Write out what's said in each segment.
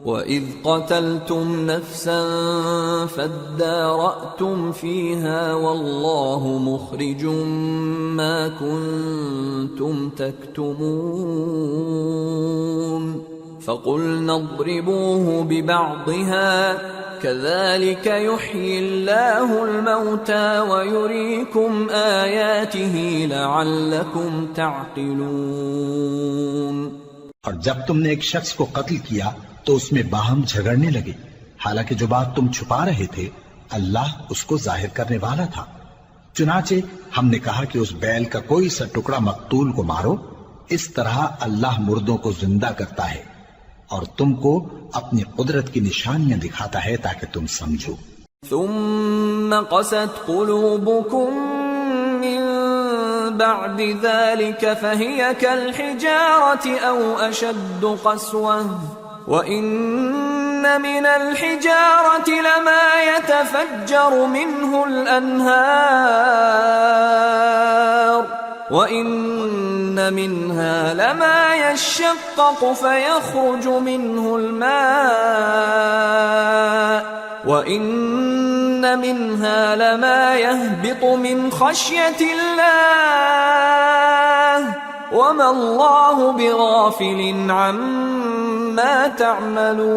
وَإِذْ قَتَلْتُمْ نَفْسًا فَادَّارَأْتُمْ فِيهَا وَاللَّهُ مُخْرِجٌ مَا كُنْتُمْ تَكْتُمُونَ فَقُلْنَا اضْرِبُوهُ بِبَعْضِهَا كَذَلِكَ يُحْيِي اللَّهُ الْمَوْتَى وَيُرِيكُمْ آيَاتِهِ لَعَلَّكُمْ تَعْقِلُونَ۔ اور جب تم نے ایک شخص کو قتل کیا تو اس میں باہم جھگڑنے لگے، حالانکہ جو بات تم چھپا رہے تھے اللہ اس کو ظاہر کرنے والا تھا۔ چنانچہ ہم نے کہا کہ اس بیل کا کوئی سا ٹکڑا مقتول کو مارو، اس طرح اللہ مردوں کو زندہ کرتا ہے اور تم کو اپنی قدرت کی نشانیاں دکھاتا ہے تاکہ تم سمجھو۔ ثم قست قلوبكم من بعد ذلك فهي كالحجارة أو أشد قسوة وإن من الحجارة لما يتفجر منه الأنهار وَإِنَّ مِنْهَا لَمَا يَشَّقَّقُ فَيَخْرُجُ مِنْهُ الْمَاءُ وَإِنَّ مِنْهَا لَمَا يَهْبِطُ مِنْ خَشْيَةِ اللَّهِ وَمَا اللَّهُ بِغَافِلٍ عَمَّا تَعْمَلُونَ۔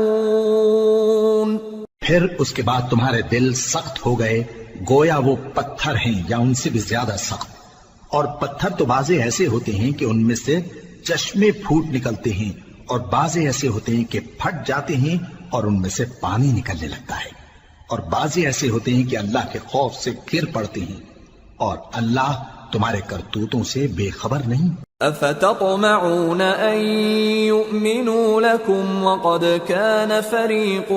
پھر اس کے بعد تمہارے دل سخت ہو گئے گویا وہ پتھر ہیں یا ان سے بھی زیادہ سخت، اور پتھر تو بعضے ایسے ہوتے ہیں کہ ان میں سے چشمے پھوٹ نکلتے ہیں، اور بعضے ایسے ہوتے ہیں کہ پھٹ جاتے ہیں اور ان میں سے پانی نکلنے لگتا ہے، اور بعضے ایسے ہوتے ہیں کہ اللہ کے خوف سے گر پڑتے ہیں، اور اللہ تمہارے کرتوتوں سے بے خبر نہیں۔ افتطمعون ان يؤمنوا لكم وقد كان فريق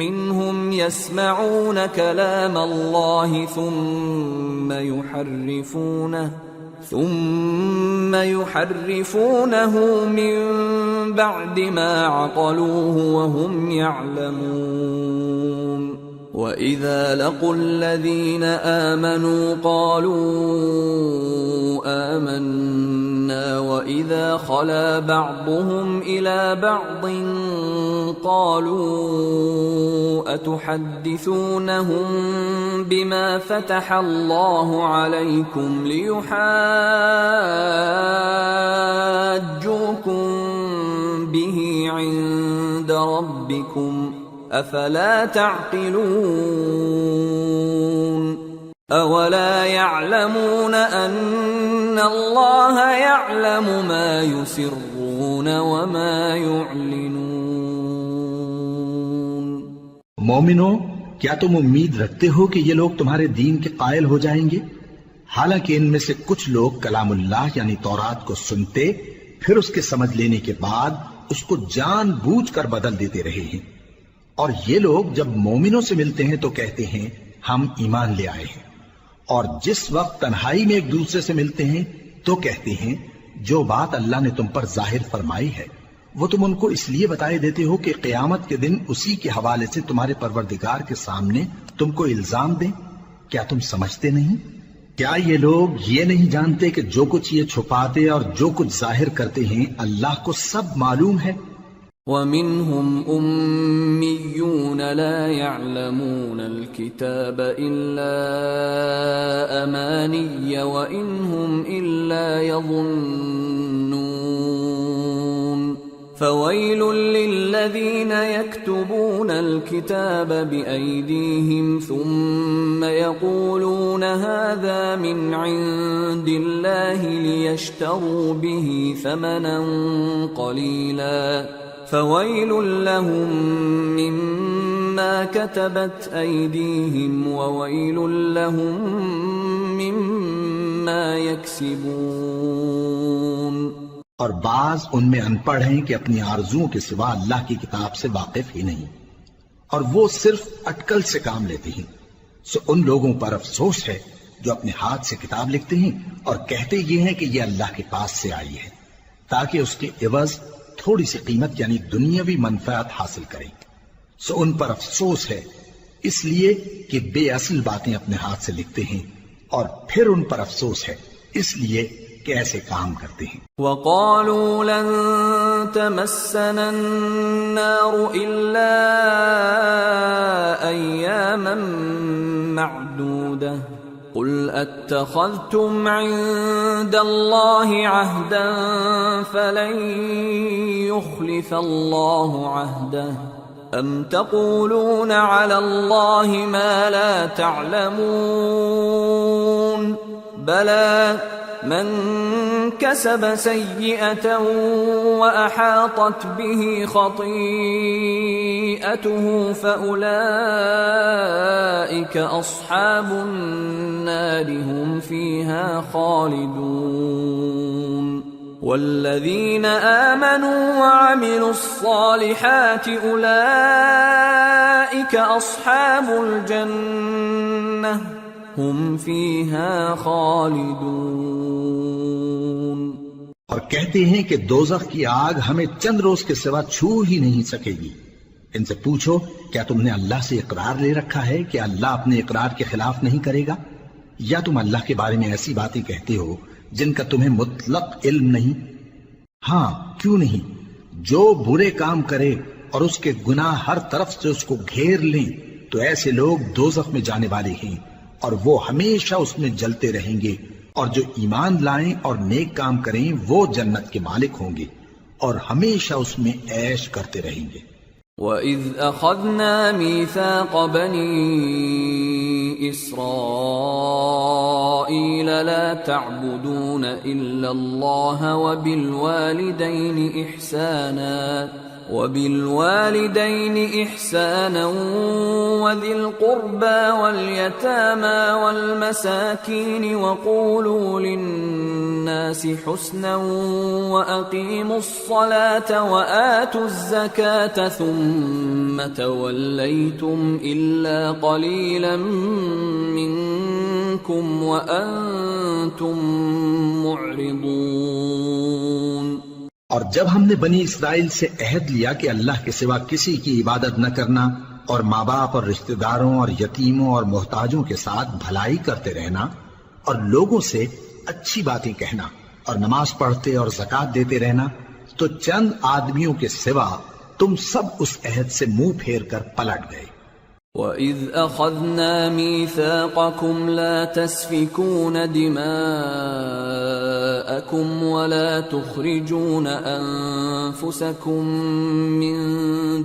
منهم يسمعون كلام الله ثم يحرفونه من بعد ما عقلوه وهم يعلمون وَإِذَا لَقُوا الَّذِينَ آمَنُوا قَالُوا آمَنَّا وَإِذَا خَلَا بَعْضُهُمْ إِلَى بَعْضٍ قَالُوا أَتُحَدِّثُونَهُم بِمَا فَتَحَ اللَّهُ عَلَيْكُمْ لِيُحَاجُّوكُم بِهِ عِندَ رَبِّكُمْ افلا تعقلون اولا يعلمون ان الله يعلم ما يسرون وما يعلنون۔ مومنو، کیا تم امید رکھتے ہو کہ یہ لوگ تمہارے دین کے قائل ہو جائیں گے؟ حالانکہ ان میں سے کچھ لوگ کلام اللہ یعنی تورات کو سنتے پھر اس کے سمجھ لینے کے بعد اس کو جان بوجھ کر بدل دیتے رہے ہیں، اور یہ لوگ جب مومنوں سے ملتے ہیں تو کہتے ہیں ہم ایمان لے آئے ہیں، اور جس وقت تنہائی میں ایک دوسرے سے ملتے ہیں تو کہتے ہیں جو بات اللہ نے تم پر ظاہر فرمائی ہے وہ تم ان کو اس لیے بتائے دیتے ہو کہ قیامت کے دن اسی کے حوالے سے تمہارے پروردگار کے سامنے تم کو الزام دیں۔ کیا تم سمجھتے نہیں؟ کیا یہ لوگ یہ نہیں جانتے کہ جو کچھ یہ چھپاتے اور جو کچھ ظاہر کرتے ہیں اللہ کو سب معلوم ہے؟ وَمِنْهُمْ أُمِّيُّونَ لَا يَعْلَمُونَ الْكِتَابَ إِلَّا أَمَانِيَّ وَإِنْ هُمْ إِلَّا يَظُنُّونَ فَوَيْلٌ لِّلَّذِينَ يَكْتُبُونَ الْكِتَابَ بِأَيْدِيهِمْ ثُمَّ يَقُولُونَ هَذَا مِنْ عِندِ اللَّهِ لِيَشْتَرُوا بِهِ ثَمَنًا قَلِيلًا فَوَيْلٌ لَّهُم مِّمَّا كَتَبَتْ أَيْدِيهِمْ وَوَيْلٌ لَّهُم مِّمَّا يَكْسِبُونَ۔ اور بعض ان میں ان پڑھ ہیں کہ اپنی آرزوؤں کے سوا اللہ کی کتاب سے واقف ہی نہیں، اور وہ صرف اٹکل سے کام لیتے ہیں، سو ان لوگوں پر افسوس ہے جو اپنے ہاتھ سے کتاب لکھتے ہیں اور کہتے یہ ہیں کہ یہ اللہ کے پاس سے آئی ہے تاکہ اس کے عوض تھوڑی سی قیمت یعنی دنیاوی منفعت حاصل کریں، سو ان پر افسوس ہے اس لیے کہ بے اصل باتیں اپنے ہاتھ سے لکھتے ہیں، اور پھر ان پر افسوس ہے اس لیے کہ ایسے کام کرتے ہیں۔ وَقَالُوا لَن تَمَسَّنَا النَّارُ إِلَّا أَيَّامًا مَّعْدُودَةً قُلْ أَتَّخَذْتُمْ عِندَ اللَّهِ عَهْدًا فَلَن يُخْلِفَ اللَّهُ عَهْدَهُ أَمْ تَقُولُونَ عَلَى اللَّهِ مَا لَا تَعْلَمُونَ بَلَى من كسب سيئة وأحاطت به خطيئته فأولئك أصحاب النار هم فيها خالدون والذين آمنوا وعملوا الصالحات أولئك أصحاب الجنة ہم فیہا خالدون۔ اور کہتے ہیں کہ دوزخ کی آگ ہمیں چند روز کے سوا چھو ہی نہیں سکے گی۔ ان سے پوچھو کیا تم نے اللہ سے اقرار لے رکھا ہے کہ اللہ اپنے اقرار کے خلاف نہیں کرے گا، یا تم اللہ کے بارے میں ایسی باتیں کہتے ہو جن کا تمہیں مطلق علم نہیں؟ ہاں کیوں نہیں، جو برے کام کرے اور اس کے گناہ ہر طرف سے اس کو گھیر لیں تو ایسے لوگ دوزخ میں جانے والے ہیں اور وہ ہمیشہ اس میں جلتے رہیں گے، اور جو ایمان لائیں اور نیک کام کریں وہ جنت کے مالک ہوں گے اور ہمیشہ اس میں عیش کرتے رہیں گے۔ وَإِذْ أَخَذْنَا مِيثَاقَ بَنِي إِسْرَائِيلَ لَا تَعْبُدُونَ إِلَّا اللَّهَ وَبِالْوَالِدَيْنِ إِحْسَانًا وَذِي الْقُرْبَى وَالْيَتَامَى وَالْمَسَاكِينِ وَقُولُوا لِلنَّاسِ حُسْنًا وَأَقِيمُوا الصَّلَاةَ وَآتُوا الزَّكَاةَ ثُمَّ تَوَلَّيْتُمْ إِلَّا قَلِيلًا مِّنكُمْ وَأَنتُمْ مُعْرِضُونَ۔ اور جب ہم نے بنی اسرائیل سے عہد لیا کہ اللہ کے سوا کسی کی عبادت نہ کرنا اور ماں باپ اور رشتہ داروں اور یتیموں اور محتاجوں کے ساتھ بھلائی کرتے رہنا اور لوگوں سے اچھی باتیں کہنا اور نماز پڑھتے اور زکوٰۃ دیتے رہنا، تو چند آدمیوں کے سوا تم سب اس عہد سے منہ پھیر کر پلٹ گئے۔ وَإِذْ أَخَذْنَا مِيثَاقَكُمْ لَا تَسْفِكُونَ دِمَاءَكُمْ وَلَا تُخْرِجُونَ أَنفُسَكُمْ مِنْ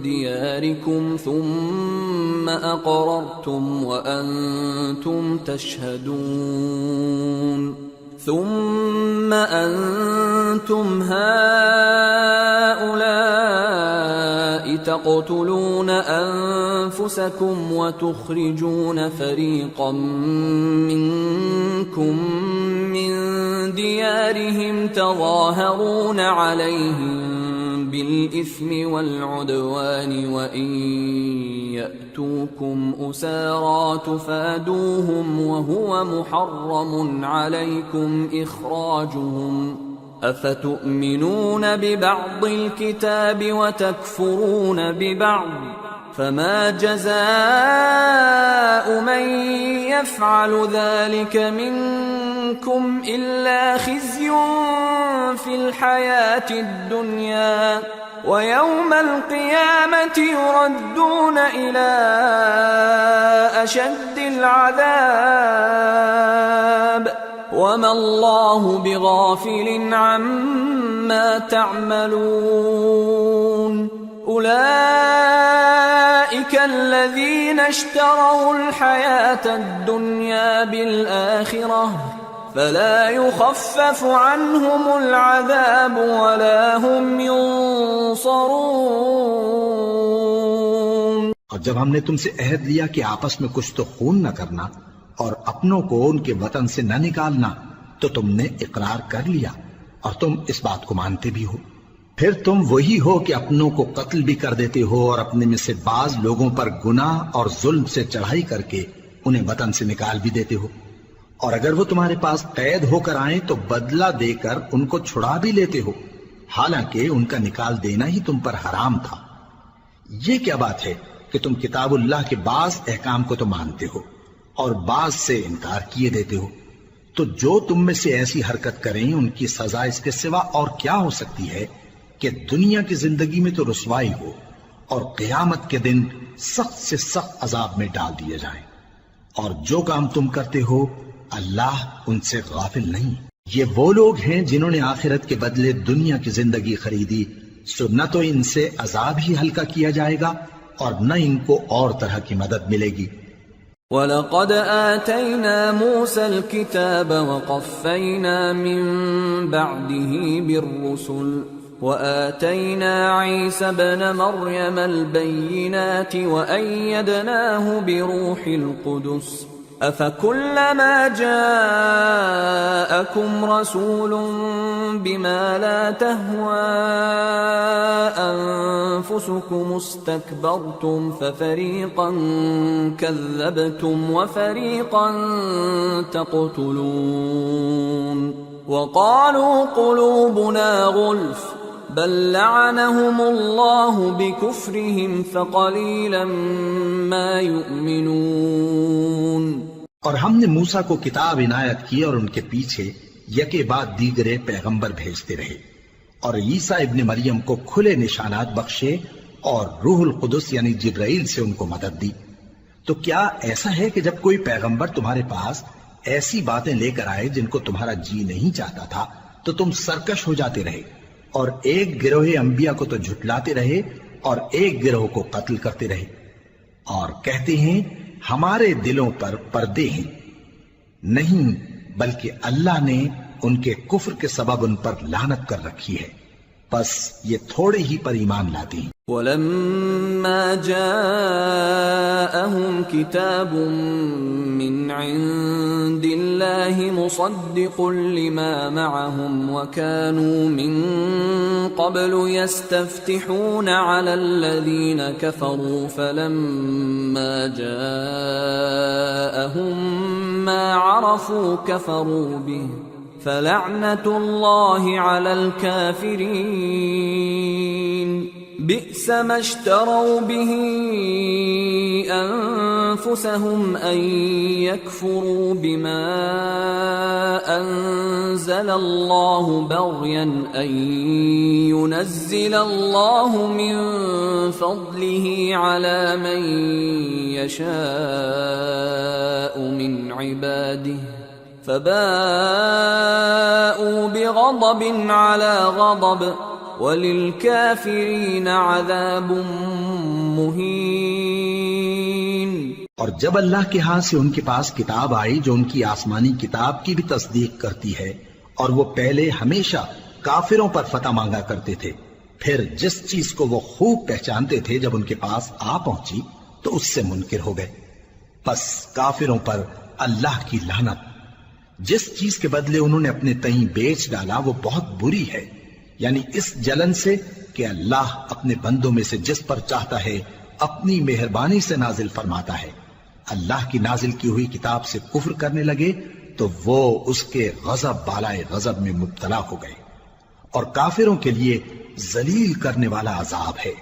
دِيَارِكُمْ ثُمَّ أَقْرَرْتُمْ وَأَنْتُمْ تَشْهَدُونَ ثُمَّ أَنْتُمْ هَؤُلَاءِ تَقْتُلُونَ أَنفُسَكُمْ وَتُخْرِجُونَ فَرِيقًا مِّنكُمْ مِنْ دِيَارِهِمْ تَظَاهَرُونَ عَلَيْهِمْ بِالْإِثْمِ وَالْعُدْوَانِ وَإِنْ يَأْتُوكُمْ أُسَارَى تُفَادُوهُمْ وَهُوَ مُحَرَّمٌ عَلَيْكُمْ إِخْرَاجُهُمْ أَفَتُؤْمِنُونَ بِبَعْضِ الْكِتَابِ وَتَكْفُرُونَ بِبَعْضٍ فَمَا جَزَاءُ مَنْ يَفْعَلُ ذَلِكَ مِنْكُمْ إِلَّا خِزْيٌ فِي الْحَيَاةِ الدُّنْيَا وَيَوْمَ الْقِيَامَةِ يُرَدُّونَ إِلَى أَشَدِّ الْعَذَابِ وَمَا اللَّهُ بِغَافِلٍ عَمَّا تَعْمَلُونَ أُولَئِكَ الَّذِينَ اشْتَرَوُا الْحَيَاةَ الدُّنْيَا بِالْآخِرَةِ فَلَا يُخَفَّفُ عَنْهُمُ الْعَذَابُ وَلَا هُمْ يُنصَرُونَ۔ اور جب ہم نے تم سے عہد لیا کہ آپس میں کچھ تو خون نہ کرنا اور اپنوں کو ان کے وطن سے نہ نکالنا، تو تم نے اقرار کر لیا اور تم اس بات کو مانتے بھی ہو۔ پھر تم وہی ہو کہ اپنوں کو قتل بھی کر دیتے ہو اور اپنے میں سے بعض لوگوں پر گناہ اور ظلم سے چڑھائی کر کے انہیں وطن سے نکال بھی دیتے ہو، اور اگر وہ تمہارے پاس قید ہو کر آئیں تو بدلہ دے کر ان کو چھڑا بھی لیتے ہو، حالانکہ ان کا نکال دینا ہی تم پر حرام تھا۔ یہ کیا بات ہے کہ تم کتاب اللہ کے بعض احکام کو تو مانتے ہو اور بعض سے انکار کیے دیتے ہو؟ تو جو تم میں سے ایسی حرکت کریں ان کی سزا اس کے سوا اور کیا ہو سکتی ہے کہ دنیا کی زندگی میں تو رسوائی ہو اور قیامت کے دن سخت سے سخت عذاب میں ڈال دیے جائیں. اور جو کام تم کرتے ہو اللہ ان سے غافل نہیں. یہ وہ لوگ ہیں جنہوں نے آخرت کے بدلے دنیا کی زندگی خریدی، سو نہ تو ان سے عذاب ہی ہلکا کیا جائے گا اور نہ ان کو اور طرح کی مدد ملے گی. وَلَقَدْ آتَيْنَا مُوسَى الْكِتَابَ وَقَفَّيْنَا مِن بَعْدِهِ بِالرُّسُلِ وَآتَيْنَا عِيسَى ابْنَ مَرْيَمَ الْبَيِّنَاتِ وَأَيَّدْنَاهُ بِرُوحِ الْقُدُسِ أَفَكُلَّمَا جَاءَكُمْ رَسُولٌ بِمَا لَا تَهْوَى أَنفُسُكُمُ اسْتَكْبَرْتُمْ فَفَرِيقًا كَذَّبْتُمْ وَفَرِيقًا تَقْتُلُونَ وَقَالُوا قُلُوبُنَا غُلْفٌ بَل لَّعَنَهُمُ اللَّهُ بِكُفْرِهِمْ فَقَلِيلًا مَّا يُؤْمِنُونَ. اور ہم نے موسیٰ کو کتاب عنایت کی اور ان کے پیچھے یکے بعد دیگرے پیغمبر بھیجتے رہے، اور عیسیٰ ابن مریم کو کھلے نشانات بخشے اور روح القدس یعنی جبرائیل سے ان کو مدد دی. تو کیا ایسا ہے کہ جب کوئی پیغمبر تمہارے پاس ایسی باتیں لے کر آئے جن کو تمہارا جی نہیں چاہتا تھا تو تم سرکش ہو جاتے رہے، اور ایک گروہ انبیاء کو تو جھٹلاتے رہے اور ایک گروہ کو قتل کرتے رہے، اور کہتے ہیں ہمارے دلوں پر پردے ہیں؟ نہیں، بلکہ اللہ نے ان کے کفر کے سبب ان پر لعنت کر رکھی ہے، پس یہ تھوڑے ہی پر ایمان لاتے ہیں. وَلَمَّا جَاءَهُمْ كِتَابٌ مِّنْ عِندِ اللَّهِ مُصَدِّقٌ لِّمَا مَعَهُمْ وَكَانُوا مِن قَبْلُ يَسْتَفْتِحُونَ عَلَى الَّذِينَ كَفَرُوا فَلَمَّا جَاءَهُم مَّا عَرَفُوا كَفَرُوا بِهِ فَلَعْنَةُ اللَّهِ عَلَى الْكَافِرِينَ. بئس ما اشتروا به أنفسهم أن يكفروا بما أنزل الله بغيا أن ينزل الله من فضله على من يشاء من عباده فباءوا بغضب على غضب وَلِلْكَافِرِينَ عَذَابٌ مُّهِينٌ. اور جب اللہ کے ہاں سے ان کے پاس کتاب آئی جو ان کی آسمانی کتاب کی بھی تصدیق کرتی ہے، اور وہ پہلے ہمیشہ کافروں پر فتح مانگا کرتے تھے، پھر جس چیز کو وہ خوب پہچانتے تھے جب ان کے پاس آ پہنچی تو اس سے منکر ہو گئے. پس کافروں پر اللہ کی لعنت. جس چیز کے بدلے انہوں نے اپنے تئیں بیچ ڈالا وہ بہت بری ہے، یعنی اس جلن سے کہ اللہ اپنے بندوں میں سے جس پر چاہتا ہے اپنی مہربانی سے نازل فرماتا ہے. اللہ کی نازل کی ہوئی کتاب سے کفر کرنے لگے تو وہ اس کے غضب بالائے غضب میں مبتلا ہو گئے، اور کافروں کے لیے ذلیل کرنے والا عذاب ہے.